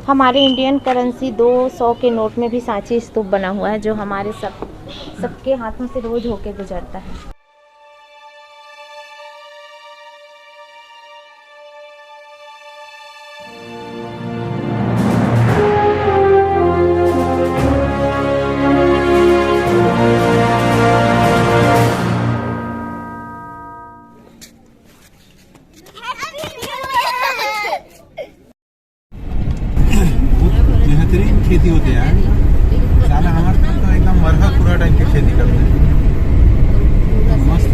हमारे Indian currency 200 के note में भी सांची स्तूप बना हुआ है, जो हमारे सबके हाथों से रोज होके गुजरता है। बेहतरीन खेती होती है साला, हमारे तो एकदम मरहा पूरा टाइम की खेती करते हैं। मस्त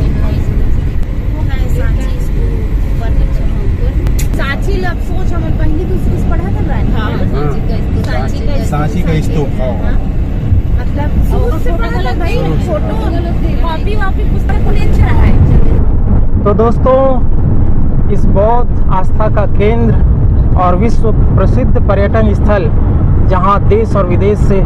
सांची लब सोच हम पहली दूसरी से पढ़ा कर रहे हैं। सांची का स्तूप मतलब फोटो कॉपी वापी पुस्तक को अच्छा है। तो दोस्तों, इस बौद्ध आस्था का केंद्र और विश्व प्रसिद्ध पर्यटन स्थल, जहां देश और विदेश से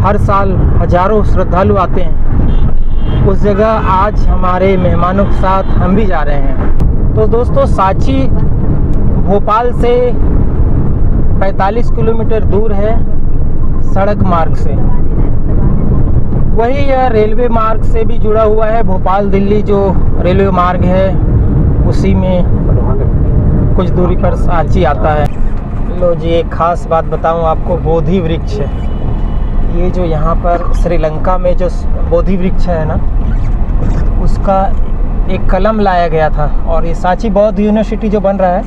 हर साल हजारों श्रद्धालु आते हैं, उस जगह आज हमारे मेहमानों के साथ हम भी जा रहे हैं। तो दोस्तों, सांची भोपाल से 45 किलोमीटर दूर है सड़क मार्ग से। वही यह रेलवे मार्ग से भी जुड़ा हुआ है। भोपाल दिल्ली जो रेलवे मार्ग है, उसी में कुछ दूरी पर सांची आता है। लो जी, एक ख़ास बात बताऊं आपको, बोधि वृक्ष है ये जो यहाँ पर श्रीलंका में जो बोधि वृक्ष है ना, उसका एक कलम लाया गया था। और ये सांची बौद्ध यूनिवर्सिटी जो बन रहा है,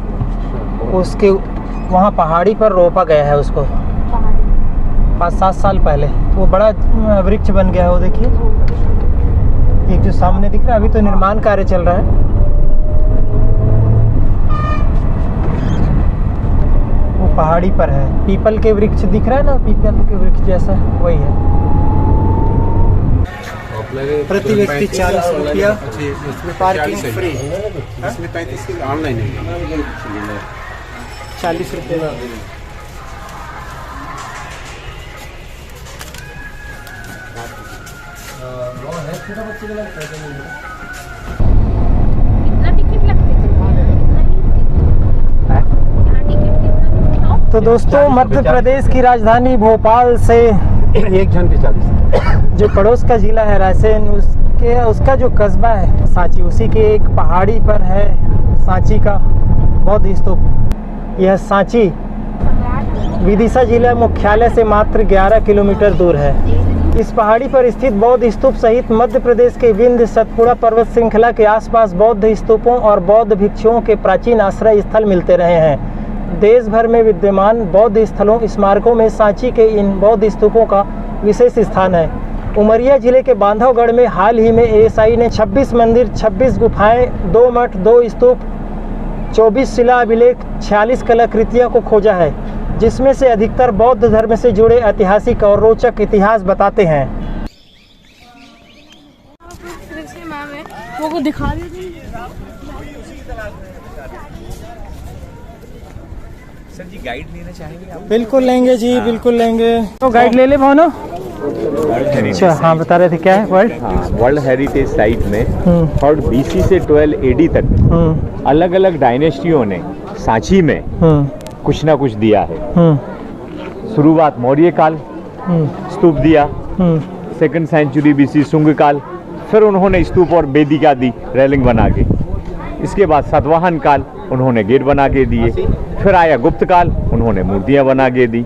उसके वहाँ पहाड़ी पर रोपा गया है उसको 5-7 साल पहले। तो वो बड़ा वृक्ष बन गया है। वो देखिए, एक जो सामने दिख रहा है, अभी तो निर्माण कार्य चल रहा है। पहाड़ी पर है, पीपल के वृक्ष दिख रहा है ना, पीपल के वृक्ष जैसा वही है। प्रति व्यक्ति 40 रुपया पार्किंग फ्री। इसमें 35 की ऑनलाइन है, 40 रुपये। तो दोस्तों, मध्य प्रदेश की राजधानी भोपाल से एक जन के 40। जो पड़ोस का जिला है रायसेन, उसका जो कस्बा है सांची, उसी के एक पहाड़ी पर है सांची का बौद्ध स्तूप। यह सांची विदिशा जिला मुख्यालय से मात्र 11 किलोमीटर दूर है। इस पहाड़ी पर स्थित बौद्ध स्तूप सहित मध्य प्रदेश के विंध्य सतपुड़ा पर्वत श्रृंखला के आसपास बौद्ध स्तूपों और बौद्ध भिक्षुओं के प्राचीन आश्रय स्थल मिलते रहे हैं। देश भर में विद्यमान बौद्ध स्थलों स्मारकों में सांची के इन बौद्ध स्तूपों का विशेष स्थान है। उमरिया जिले के बांधवगढ़ में हाल ही में एएसआई ने 26 मंदिर, 26 गुफाएं, 2 मठ, 2 स्तूप, 24 शिला अभिलेख, 46 कलाकृतियों को खोजा है, जिसमें से अधिकतर बौद्ध धर्म से जुड़े ऐतिहासिक और रोचक इतिहास बताते हैं। वो दिखा सर जी, गाइड लेना चाहेंगे आप? बिल्कुल लेंगे जी, बिल्कुल लेंगे। तो गाइड ले ले भावनो। अच्छा, हाँ, बता रहे थे क्या है वर्ल्ड हेरिटेज साइट में और BC से 12 AD तक अलग अलग डायनेस्टियों ने सांची में कुछ ना कुछ दिया है। शुरुआत मौर्य काल, स्तूप दिया, 2nd सेंचुरी BC शुंग काल, फिर उन्होंने स्तूप और वेदिका दी रेलिंग बना के। इसके बाद सातवाहन काल, उन्होंने गेट बना के दिए। फिर आया गुप्त काल, उन्होंने मूर्तियां बना के दी।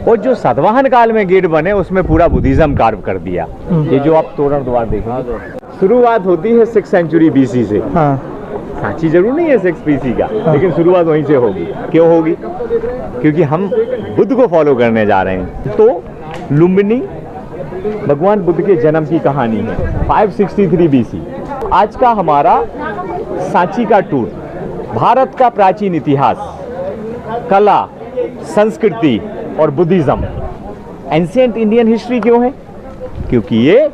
और जो सातवाहन काल में गेट बने, उसमें पूरा बुद्धिज्म कार्व कर दिया। ये जो आप तोरण द्वार देखेंगे, शुरुआत होती है 6th सेंचुरी BC से। सांची जरूर नहीं है 6 BC का, लेकिन शुरुआत वहीं से होगी। क्यों होगी? क्योंकि हम बुद्ध को फॉलो करने जा रहे हैं। तो लुम्बिनी भगवान बुद्ध के जन्म की कहानी है, 563 BC। आज का हमारा सांची का टूर भारत का प्राचीन इतिहास, कला, संस्कृति और बुद्धिज्म। एंशिएंट इंडियन हिस्ट्री क्यों है? क्योंकि ये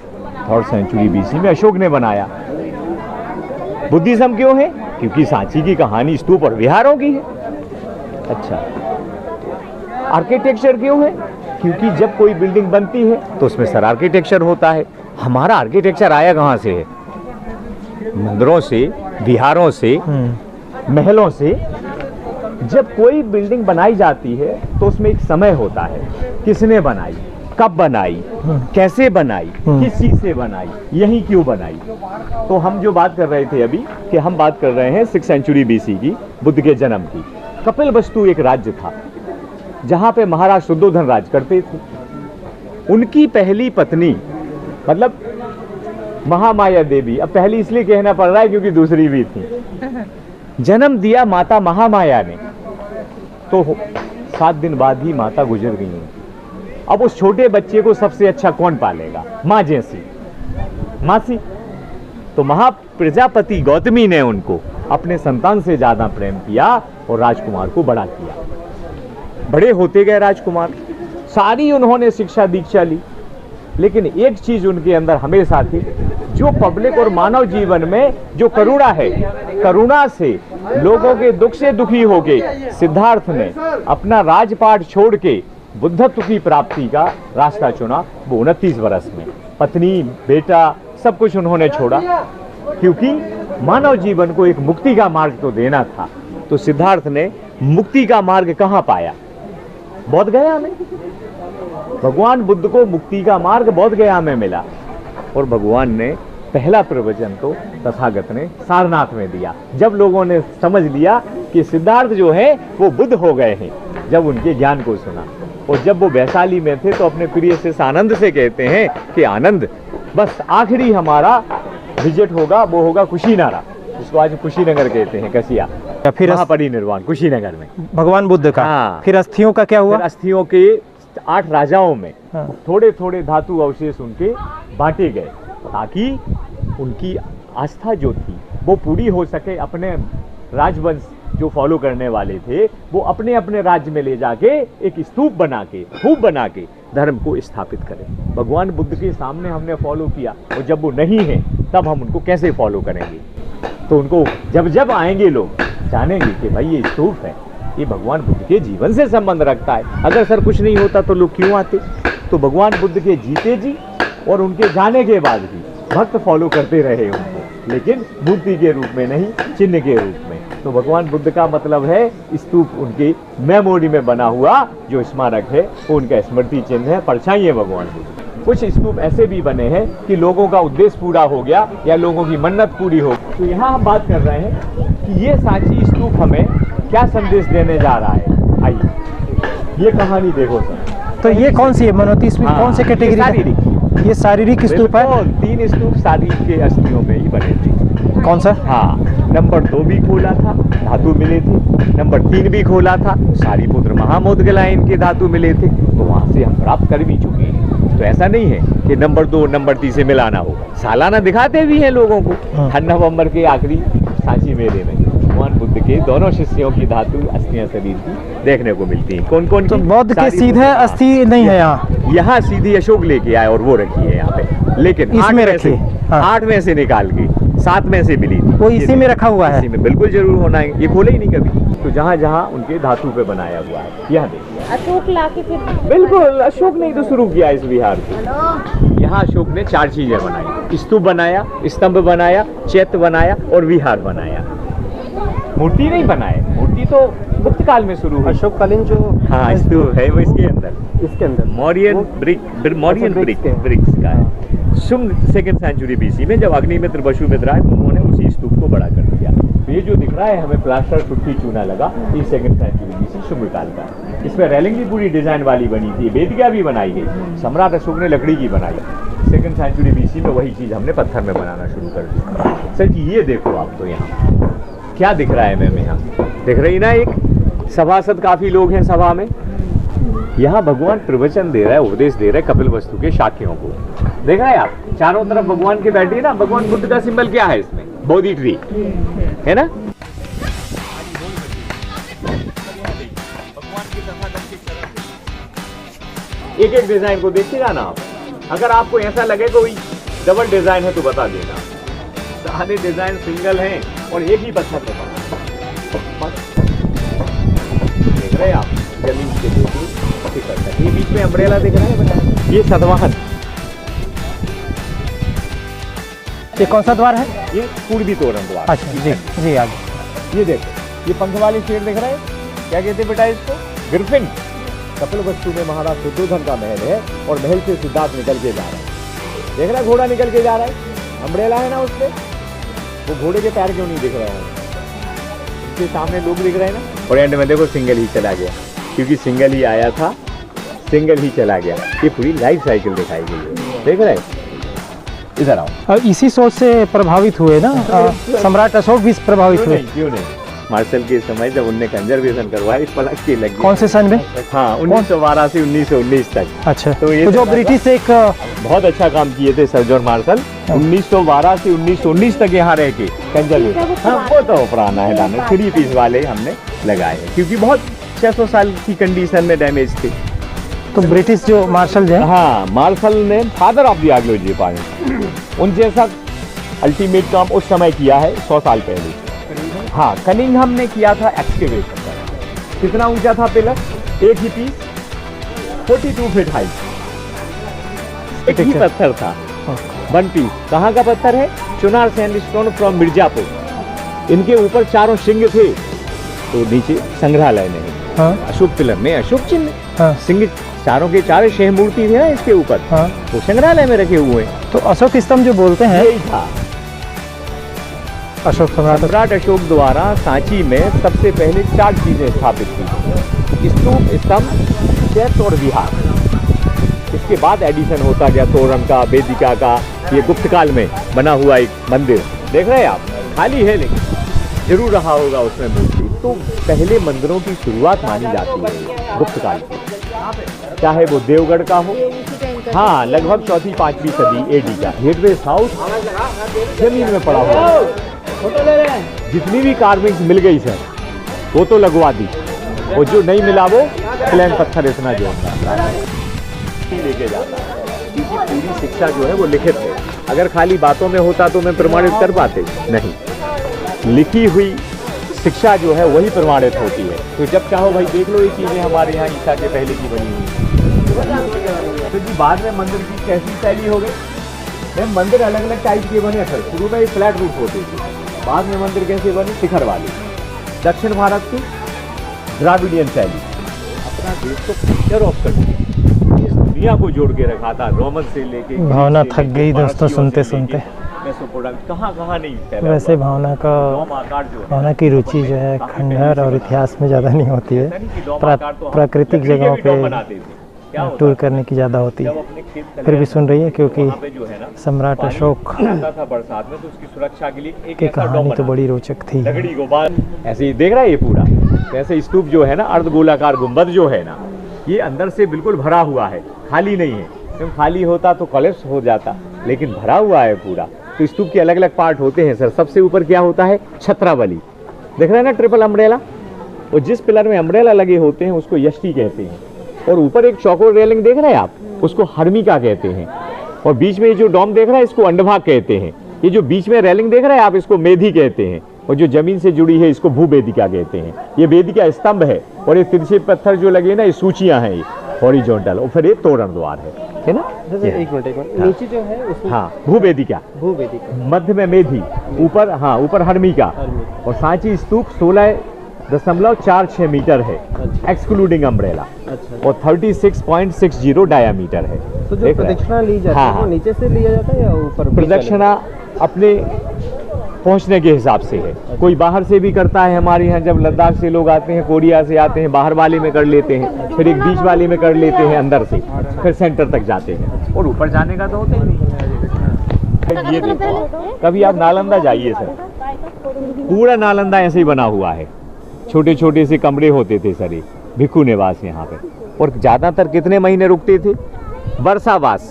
3rd सेंचुरी BC में अशोक ने बनाया। बुद्धिज्म क्यों है? क्योंकि सांची की कहानी स्तूप और विहारों की है। अच्छा, आर्किटेक्चर क्यों है? क्योंकि जब कोई बिल्डिंग बनती है तो उसमें सर आर्किटेक्चर होता है। हमारा आर्किटेक्चर आया कहाँ से है? मंदिरों से, विहारों से, महलों से। जब कोई बिल्डिंग बनाई जाती है तो उसमें एक समय होता है, किसने बनाई, कब बनाई, कैसे बनाई, किस चीज से बनाई, यही क्यों बनाई। तो हम जो बात कर रहे थे अभी कि हम बात कर रहे हैं 6th सेंचुरी BC की, बुद्ध के जन्म की। कपिलवस्तु एक राज्य था जहां पे महाराज शुद्धोधन राज करते थे। उनकी पहली पत्नी मतलब महामाया देवी, अब पहली इसलिए कहना पड़ रहा है क्योंकि दूसरी भी थी, जन्म दिया माता महामाया ने, तो 7 दिन बाद ही माता गुजर गई। अब उस छोटे बच्चे को सबसे अच्छा कौन पालेगा, माँ जैसी, मासी। तो महाप्रजापति गौतमी ने उनको अपने संतान से ज्यादा प्रेम किया और राजकुमार को बड़ा किया। बड़े होते गए राजकुमार, सारी उन्होंने शिक्षा दीक्षा ली, लेकिन एक चीज उनके अंदर हमेशा थी, जो पब्लिक और मानव जीवन में जो करुणा है, करुणा से लोगों के दुख से दुखी होके सिद्धार्थ ने अपना राजपाट छोड़ के बुद्धत्व की प्राप्ति का रास्ता चुना। वो 29 वर्ष में पत्नी, बेटा, सब कुछ उन्होंने छोड़ा, क्योंकि मानव जीवन को एक मुक्ति का मार्ग तो देना था। तो सिद्धार्थ ने मुक्ति का मार्ग कहाँ पाया, बोध गया में। भगवान बुद्ध को मुक्ति का मार्ग बोध गया में मिला, और भगवान ने पहला प्रवचन तो तथागत ने सारनाथ में दिया। जब लोगों ने समझ लिया कि सिद्धार्थ जो है वो बुद्ध हो गए हैं, जब उनके ज्ञान को सुना, और जब वो वैशाली में थे तो अपने प्रिय से आनंद से कहते हैं कि आनंद, बस आखिरी हमारा विजिट होगा, वो होगा कुशीनगर, जिसको आज कुशीनगर कहते हैं, कसिया, फिर महापरिनिर्वाण कुशीनगर में भगवान बुद्ध का। हाँ। फिर अस्थियों का क्या हुआ? फिर अस्थियों के 8 राजाओं में थोड़े थोड़े धातु अवशेष उनके बांटे गए, ताकि उनकी आस्था जो थी वो पूरी हो सके। अपने राजवंश जो फॉलो करने वाले थे वो अपने अपने राज्य में ले जाके एक स्तूप बना के, खूब बना के धर्म को स्थापित करें। भगवान बुद्ध के सामने हमने फॉलो किया, और जब वो नहीं है तब हम उनको कैसे फॉलो करेंगे। तो उनको जब जब आएंगे लोग जानेंगे कि भाई ये स्तूप है, ये भगवान बुद्ध के जीवन से संबंध रखता है। अगर सर कुछ नहीं होता तो लोग क्यों आते। तो भगवान बुद्ध के जीते जी और उनके जाने के बाद भी भक्त फॉलो करते रहे उनको, लेकिन मूर्ति के रूप में नहीं, चिन्ह के रूप में। तो भगवान बुद्ध का मतलब है स्तूप उनकी मेमोरी में बना हुआ जो स्मारक है, वो उनका स्मृति चिन्ह है, परछाई है भगवान बुद्ध। कुछ स्तूप ऐसे भी बने हैं कि लोगों का उद्देश्य पूरा हो गया या लोगों की मन्नत पूरी हो। तो यहाँ हम बात कर रहे हैं कि ये सांची स्तूप हमें क्या संदेश देने जा रहा है। आइए ये कहानी देखो सर। तो ये कौन सी है मनोती स्तूप? कौन से कैटेगरी? शारीरिक। ये शारीरिक स्तूप है। 3 स्तूप शारीरिक के अस्थियों में ही बने थे। कौन सा? हाँ, नंबर 2 भी खोला था, धातु मिले थे। नंबर 3 भी खोला था, सारीपुत्र महामोदगला इनके धातु मिले थे। तो वहां से हम प्राप्त कर भी चुके हैं। तो ऐसा नहीं है कि नंबर 2 नंबर 3 से मिलाना हो। सालाना दिखाते भी हैं लोगों को। हर नवंबर के आखिरी सांची मेले में भगवान बुद्ध के दोनों शिष्यों की धातु अस्थियां शरीर की देखने को मिलती हैं। कौन कौन? तो बौद्ध के सीधे अस्थि नहीं है यहाँ? यहाँ सीधी अशोक लेके आए और वो रखी है यहाँ पे, लेकिन इसमें रखी। 8 में से निकाल के 7 में से मिली थी। वो इसी में रखा हुआ है? इसी में बिल्कुल जरूर होना है, ये खोले ही नहीं कभी। तो जहाँ जहाँ उनके धातु पे बनाया हुआ है, यहाँ देखिए अशोक लाके फिर बिल्कुल अशोक ने तो शुरू किया इस विहार को। यहाँ अशोक ने 4 चीजें बनाई, स्तूप बनाया, स्तंभ बनाया, चैत्य बनाया और विहार बनाया। मूर्ति नहीं बनाए, मूर्ति तो गुप्त काल में शुरू हुई। अशोक कालीन जो हाँ स्तूप है वो इसके अंदर मौर्यन ब्रिक्स का है। शुंग 2nd सेंचुरी BC में जब अग्निमित्र वसुमित्र आए तो उन्होंने उसी स्तूप को बड़ा कर दिया। तो ये जो दिख रहा है हमें प्लास्टर टुट्टी चूना लगा, ये 2nd सेंचुरी BC शुंग काल का। इसमें रेलिंग भी पूरी डिजाइन वाली बनी थी, वेदिका भी बनाई गई। सम्राट अशोक ने लकड़ी की बनाई। 2nd सेंचुरी BC में वही चीज हमने पत्थर में बनाना शुरू कर दी। सर जी ये देखो आप, तो यहाँ क्या दिख रहा है मैम? यहाँ दिख रही ना, एक सभासद, काफी लोग हैं सभा में। यहाँ भगवान प्रवचन दे रहा है, उपदेश दे रहा है कपिलवस्तु के शाक्यों को। देख रहे हैं आप, चारों तरफ भगवान के बैठे ना। भगवान बुद्ध का सिंबल क्या है इसमें? बोधि ट्री है ना। एक एक डिजाइन को देखते जाना आप। अगर आपको ऐसा लगे कोई डबल डिजाइन है तो बता देना। सारे डिजाइन सिंगल हैं और एक ही पत्थर पे बना। देख रहे हैं आप, जमीन से देखिए, ये बीच में अम्ब्रेला दिख रहा है, ये सतवाहन। ये कौन सा द्वार है? ये पूर्वी तोरण द्वार। अच्छा जी जी, आगे ये देखो, ये पंख वाले शेर दिख रहे हैं, क्या कहते हैं बेटा इसको? ग्रिफिन। कपिलवस्तु में महाराज शुद्धोधन का महल है और महल से सिद्धार्थ निकल के जा रहा है। देख रहा है घोड़ा निकल के जा रहा है, अम्ब्रेला है ना उसपे, वो घोड़े के पैर क्यों नहीं दिख रहे हैं? उसके सामने लोग दिख रहे हैं ना। और एंड में देखो सिंगल ही चला गया, क्योंकि सिंगल ही आया था, सिंगल ही चला गया। ये पूरी लाइफ साइकिल दिखाई गई है, देख रहे हैं। इधर आओ। इसी सोच से प्रभावित हुए ना सम्राट अशोक भी प्रभावित हुए। क्यों नहीं? मार्शल के समय जब उनने कंजर्वेशन करवाई पलक की लगी। कौन से सन में? हाँ 1912 से 1919 तक। अच्छा, तो ये जो ब्रिटिश एक बहुत अच्छा काम किए थे सर जॉन मार्शल। 1912 से 1919 तक यहाँ रह के कंजर्वेशन, हाँ वो तो पुराना है दाना, 3 पीस वाले हमने लगाए हैं, क्योंकि बहुत 600 साल की कंडीशन में डैमेज थे। तो ब्रिटिश जो मार्शल जो है, हाँ मार्शल ने फादर ऑफ द एंग्लो जापानी, उन जैसा अल्टीमेट काम उस समय किया है 100 साल पहले। हाँ कनिंघम ने किया था एक्सकेवेशन का। कितना ऊंचा था पिलर? एक ही पीस 42 फीट हाइट, एक ही पत्थर था, 1 पीस। कहाँ का पत्थर है? Chunar sandstone from Mirzapur. इनके ऊपर 4 सिंह थे, तो नीचे संग्रहालय में है। अशोक पिलर में अशोक चिन्ह, सिंह चारों के 4 शेह मूर्ति थी ना इसके ऊपर, वो संग्रहालय में रखे हुए हैं। तो अशोक स्तंभ जो बोलते हैं, यही था अशोक सम्राट अशोक द्वारा सांची में सबसे पहले 4 चीजें स्थापित की: स्तूप, स्तंभ, चैत्य और विहार। इसके बाद एडिशन होता गया तोरण का, वेदिका का। ये गुप्त काल में बना हुआ एक मंदिर देख रहे हैं आप, खाली है लेकिन जरूर रहा होगा उसमें मूर्ति। तो पहले मंदिरों की शुरुआत मानी जाती है गुप्त काल की, चाहे वो देवगढ़ का हो, हाँ लगभग 4वीं-5वीं सदी एडी का। गेटवे साउथ जमीन में पड़ा हुआ, जितनी भी कार्विंग्स मिल गई सर वो तो लगवा दी, और जो नहीं मिला वो प्लेन पत्थर इतना जोड़ना लेके जाता है, क्योंकि पूरी शिक्षा जो है वो लिखित है। अगर खाली बातों में होता तो मैं प्रमाणित कर पाते नहीं, लिखी हुई शिक्षा जो है वही प्रमाणित होती है। तो जब चाहो भाई देख लो ये चीजें हमारे यहाँ ईसा के पहले की बनी हुई। तो जी बाद में मंदिर की कैसी शैली हो गई? मंदिर अलग अलग टाइप के बने थे। शुरू में फ्लैट रूफ होते थे, बाद में मंदिर कैसे बने? शिखर वाले। दक्षिण भारत की द्राविडियन शैली। अपना देश तो पिक्चर ऑफ कंट्री, इस दुनिया को जोड़ के रखा था, रोमन से लेके। भावना थक गई दोस्तों सुनते सुनते। कहाँ नहीं फैला। वैसे भावना की रुचि जो है खंडहर और इतिहास में ज़्यादा नहीं होती है, प्राकृतिक जगहों पे टूर करने की ज़्यादा होती है। फिर भी सुन रही है, क्योंकि सम्राट अशोक की कहानी तो बड़ी रोचक थी। ऐसे ही देख रहा है ये पूरा, वैसे स्तूप जो है ना, अर्धगोलाकार गुंबद जो है ना, ये अंदर से बिल्कुल भरा हुआ है, खाली नहीं है। क्योंकि खाली होता तो कोलैप्स हो जाता, लेकिन भरा हुआ है पूरा। तो स्तूप के अलग अलग पार्ट होते हैं सर। सबसे ऊपर क्या होता है? छत्रावली, देख रहे हैं ना, ट्रिपल अम्ब्रेला। और जिस पिलर में अम्ब्रेला लगे होते हैं उसको यष्टि कहते हैं। और ऊपर एक चौकोर रेलिंग देख रहे हैं आप, उसको हर्मिका कहते हैं। और बीच में ये जो डोम देख रहे हैं इसको अंडभाग कहते हैं। ये जो बीच में रेलिंग देख रहे हैं आप, इसको मेधी कहते हैं। और जो जमीन से जुड़ी है इसको भूवेदिका कहते हैं। ये वेदिका स्तंभ है, और ये तिरछे पत्थर जो लगे ना, ये सूचियां हैं, ये हॉरिजॉन्टल। और फिर ये तोरण द्वार है ना। एक मिनट नीचे जो है उसमें, हाँ भूवेदिका, मध्य में मेधी, ऊपर हाँ ऊपर हर्मिका। और सांची स्तूप 16.46 मीटर है, एक्सक्लूडिंग अम्ब्रेला। और 36.60 डायामीटर है। तो जो प्रदक्षिणा ली जाती है वो नीचे से लिया जाता है या ऊपर? प्रदक्षिणा अपने पहुंचने के हिसाब से है। कोई बाहर से भी करता है, हमारे यहाँ जब लद्दाख से लोग आते हैं, कोरिया से आते हैं, बाहर वाले में कर लेते हैं, फिर एक बीच वाले में कर लेते हैं अंदर से, फिर सेंटर तक जाते हैं। और ऊपर जाने का तो होता ही नहीं। ये देखो, कभी आप नालंदा जाइए सर, पूरा नालंदा ऐसे ही बना हुआ है। छोटे छोटे से कमरे होते थे सर, भिक्खु निवास यहाँ पे। और ज्यादातर कितने महीने रुकते थे? वर्षावास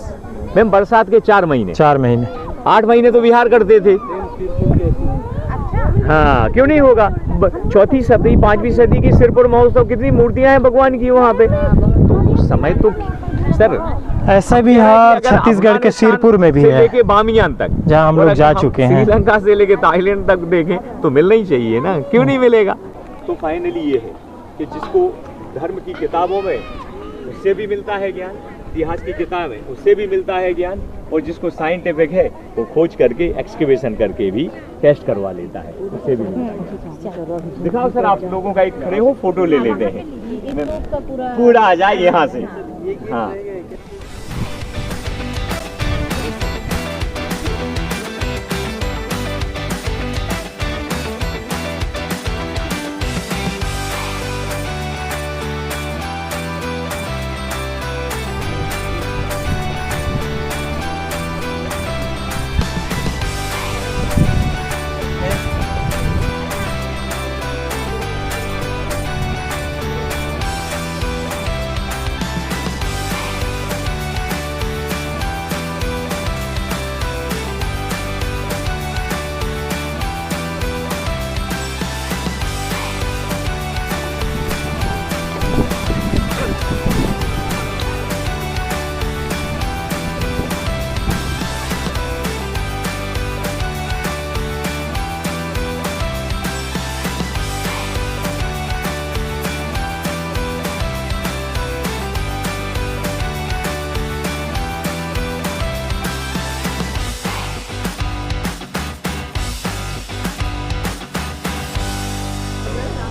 मैम, बरसात के 4 महीने, 8 महीने तो विहार करते थे। हाँ क्यों नहीं होगा? 4वीं सदी 5वीं सदी की सिरपुर महोत्सव, कितनी मूर्तियां हैं भगवान की वहाँ पे। तो उस समय तो सर ऐसा भी है, छत्तीसगढ़ के सिरपुर में भी है, लेके बामियान तक, जहाँ हम लोग जा चुके हैं। श्रीलंका से लेके थाईलैंड तक देखें तो मिलना ही चाहिए ना, क्यों नहीं मिलेगा? तो फाइनली ये है कि जिसको धर्म की किताबों में उससे भी मिलता है ज्ञान, इतिहास की किताब है उससे भी मिलता है ज्ञान, और जिसको साइंटिफिक है वो खोज करके एक्सकेवेशन करके भी टेस्ट करवा लेता है, उससे भी मिलता है। दिखाओ सर, आप लोगों का एक खड़े हो, फोटो ले लेते हैं, पूरा आ जाए यहाँ से। हाँ,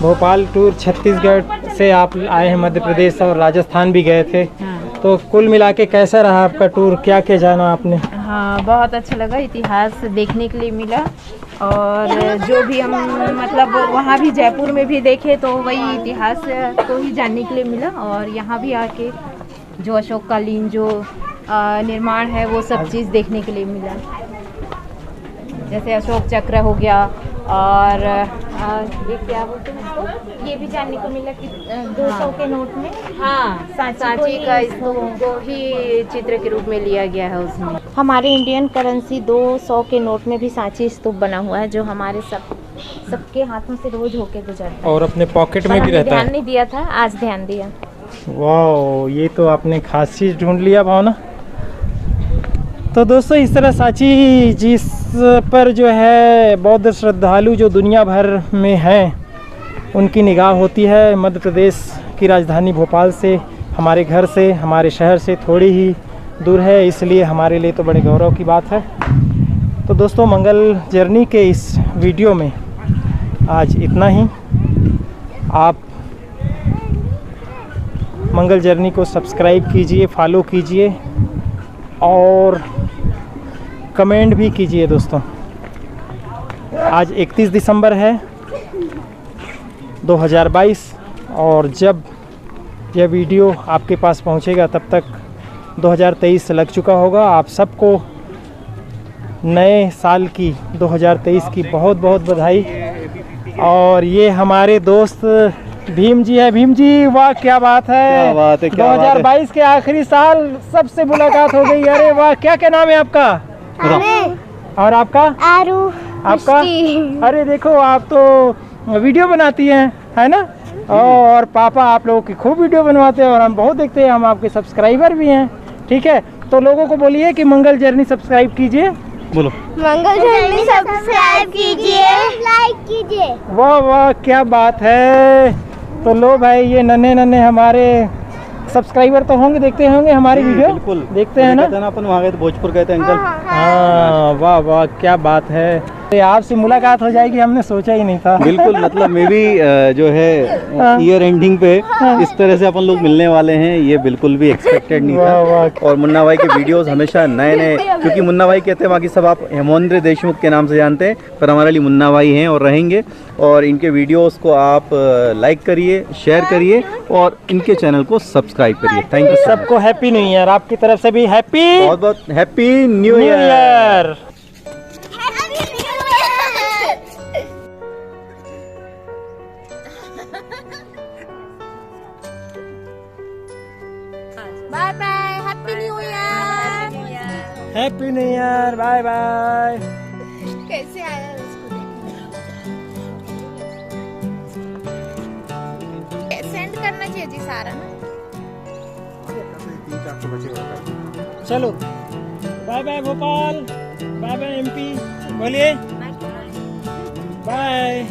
भोपाल टूर छत्तीसगढ़ से आप आए हैं, मध्य प्रदेश और राजस्थान भी गए थे। तो कुल मिला के कैसा रहा आपका टूर, क्या क्या जाना आपने? हाँ, बहुत अच्छा लगा, इतिहास देखने के लिए मिला। और जो भी हम मतलब वहाँ भी जयपुर में भी देखे तो वही इतिहास को ही जानने के लिए मिला। और यहाँ भी आके जो अशोककालीन जो निर्माण है वो सब चीज़ देखने के लिए मिला, जैसे अशोक चक्र हो गया। और ये क्या बोलते हैं इसको, ये भी जानने को मिला कि 200 के नोट में सांची का इसको ही चित्र के रूप में लिया गया है उसमें। हमारे इंडियन करेंसी 200 के नोट में भी सांची स्तूप बना हुआ है, जो हमारे सबके हाथों से रोज होके गुजरता है। और अपने पॉकेट में भी रहता है। ध्यान नहीं दिया था, आज ध्यान दिया। वाह, ये तो आपने खास चीज़ ढूंढ लिया भावना। तो दोस्तों, इस तरह सांची जिस पर जो है बौद्ध श्रद्धालु जो दुनिया भर में हैं उनकी निगाह होती है। मध्य प्रदेश की राजधानी भोपाल से, हमारे घर से, हमारे शहर से थोड़ी ही दूर है, इसलिए हमारे लिए तो बड़े गौरव की बात है। तो दोस्तों, मंगल जर्नी के इस वीडियो में आज इतना ही। आप मंगल जर्नी को सब्सक्राइब कीजिए, फॉलो कीजिए और कमेंट भी कीजिए दोस्तों। आज 31 दिसंबर है 2022 और जब यह वीडियो आपके पास पहुंचेगा तब तक 2023 लग चुका होगा। आप सबको नए साल की 2023 की बहुत बहुत बधाई। और ये हमारे दोस्त भीम जी है। भीम जी, वाह क्या बात है, क्या बात है, क्या 2022 के आखिरी साल सबसे मुलाकात हो गई। अरे वाह, क्या क्या नाम है आपका? और आपका? आरू। आपका? अरे देखो, आप तो वीडियो बनाती हैं, है ना? और पापा आप लोगों की खूब वीडियो बनवाते हैं और हम बहुत देखते हैं, हम आपके सब्सक्राइबर भी हैं। ठीक है, तो लोगों को बोलिए कि मंगल जर्नी सब्सक्राइब कीजिए। बोलो, मंगल जर्नी सब्सक्राइब कीजिए, लाइक कीजिए। वाह वाह, क्या बात है। तो लो भाई, ये नन्हे नन्हे हमारे सब्सक्राइबर तो होंगे, देखते होंगे हमारी वीडियो। बिल्कुल देखते हैं ना? अपन वहाँ गए थे, भोजपुर गए थे अंकल। हाँ, वाह वाह, क्या बात है। आपसे मुलाकात हो जाएगी हमने सोचा ही नहीं था। बिल्कुल, मतलब मैं भी जो है ईयर एंडिंग पे इस तरह से अपन लोग मिलने वाले हैं, ये बिल्कुल भी एक्सपेक्टेड नहीं था। और मुन्ना भाई के वीडियोस हमेशा नए नए, क्योंकि मुन्ना भाई कहते हैं, बाकी सब आप हेमंत देशमुख के नाम से जानते हैं, पर हमारे लिए मुन्ना भाई हैं और रहेंगे। और इनके वीडियोस को आप लाइक करिए, शेयर करिए और इनके चैनल को सब्सक्राइब करिए। Thank you. सबको हैप्पी न्यू ईयर, आपकी तरफ से भी हैप्पी बहुत बहुत happy new new year. Year. Bye bye, happy new year. Happy new year, bye bye. कैसे आया उसको सेंड करना चाहिए जी सारा ना। चलो, bye bye Bhopal, bye bye MP, बोलिए बाय।